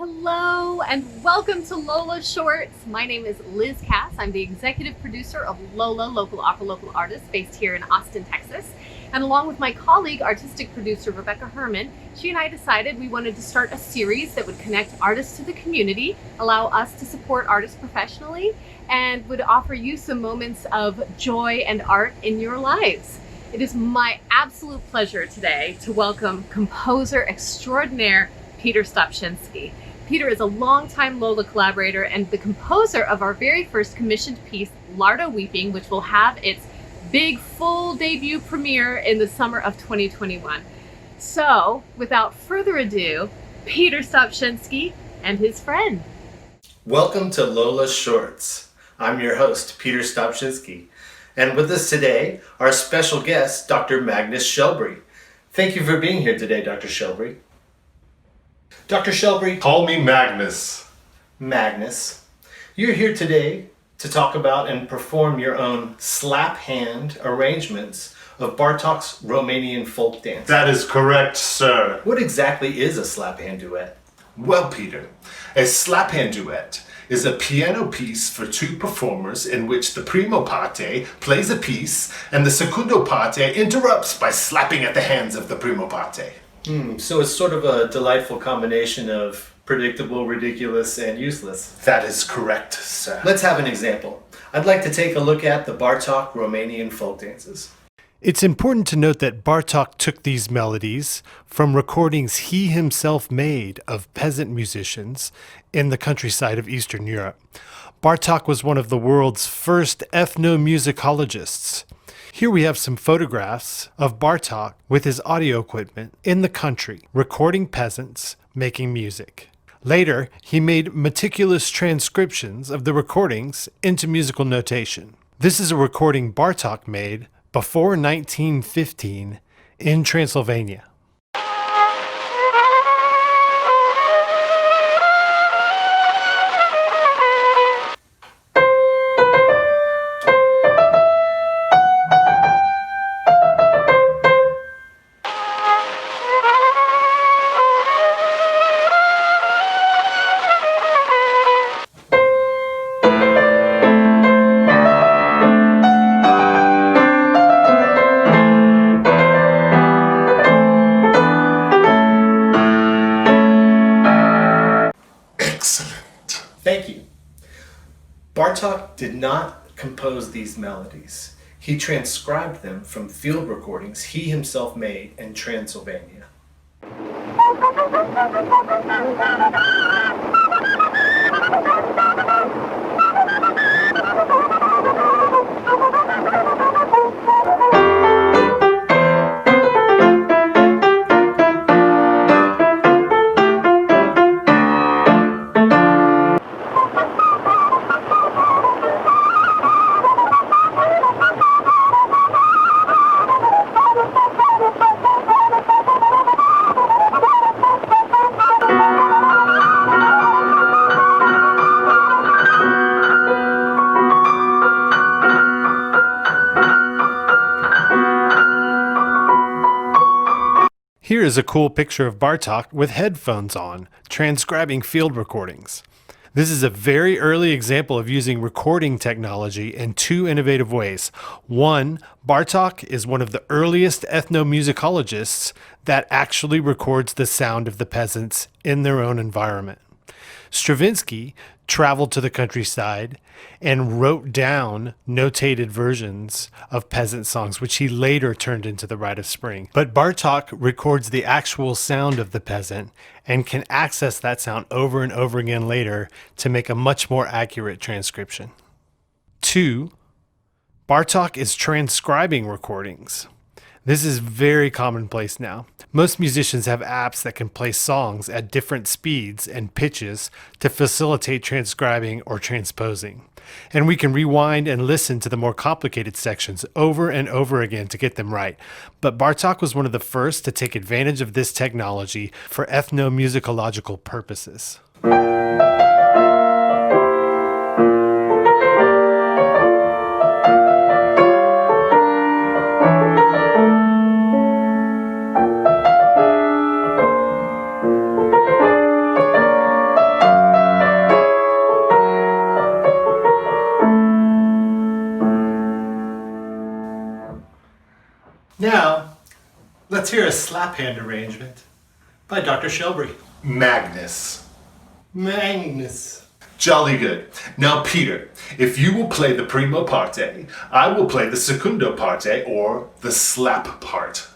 Hello and welcome to LOLA Shorts. My name is Liz Cass. I'm the executive producer of LOLA, Local Opera Local Artists, based here in Austin, Texas. And along with my colleague, artistic producer Rebecca Herman, she and I decided we wanted to start a series that would connect artists to the community, allow us to support artists professionally, and would offer you some moments of joy and art in your lives. It is my absolute pleasure today to welcome composer extraordinaire Peter Stopschinski. Peter is a longtime LOLA collaborator and the composer of our very first commissioned piece, Lardo Weeping, which will have its big full debut premiere in the summer of 2021. So, without further ado, Peter Stopschinski and his friend. Welcome to LOLA Shorts. I'm your host, Peter Stopschinski. And with us today, our special guest, Dr. Magnus Shelbury. Thank you for being here today, Dr. Shelbury. Dr. Shelbury, call me Magnus. Magnus, you're here today to talk about and perform your own slap hand arrangements of Bartók's Romanian folk dance. That is correct, sir. What exactly is a slap hand duet? Well, Peter, a slap hand duet is a piano piece for two performers in which the primo parte plays a piece and the secondo parte interrupts by slapping at the hands of the primo parte. So it's sort of a delightful combination of predictable, ridiculous, and useless. That is correct, sir. Let's have an example. I'd like to take a look at the Bartók Romanian folk dances. It's important to note that Bartók took these melodies from recordings he himself made of peasant musicians in the countryside of Eastern Europe. Bartók was one of the world's first ethnomusicologists. Here we have some photographs of Bartók with his audio equipment in the country, recording peasants making music. Later, he made meticulous transcriptions of the recordings into musical notation. This is a recording Bartók made before 1915 in Transylvania. Thank you. Bartók did not compose these melodies. He transcribed them from field recordings he himself made in Transylvania. Here is a cool picture of Bartók with headphones on, transcribing field recordings. This is a very early example of using recording technology in two innovative ways. One, Bartók is one of the earliest ethnomusicologists that actually records the sound of the peasants in their own environment. Stravinsky traveled to the countryside and wrote down notated versions of peasant songs, which he later turned into the Rite of Spring. But Bartók records the actual sound of the peasant and can access that sound over and over again later to make a much more accurate transcription. 2, Bartók is transcribing recordings. This is very commonplace now. Most musicians have apps that can play songs at different speeds and pitches to facilitate transcribing or transposing. And we can rewind and listen to the more complicated sections over and over again to get them right. But Bartók was one of the first to take advantage of this technology for ethnomusicological purposes. Let's hear a slap hand arrangement by Dr. Shelby. Magnus. Magnus. Jolly good. Now, Peter, if you will play the primo parte, I will play the secundo parte, or the slap part.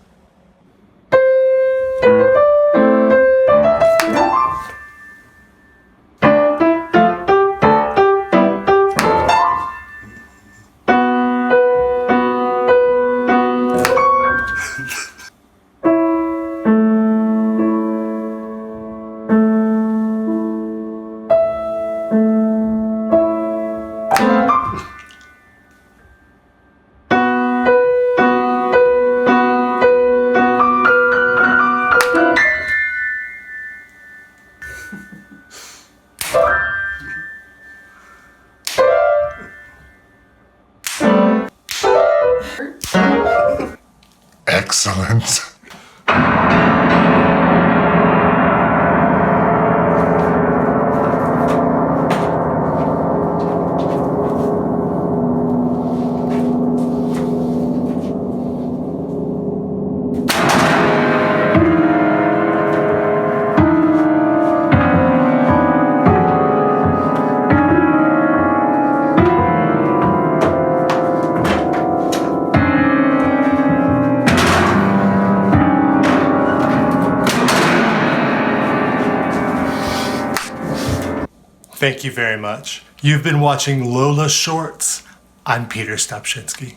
Excellent. Thank you very much. You've been watching Lola Shorts. I'm Peter Stopschinski.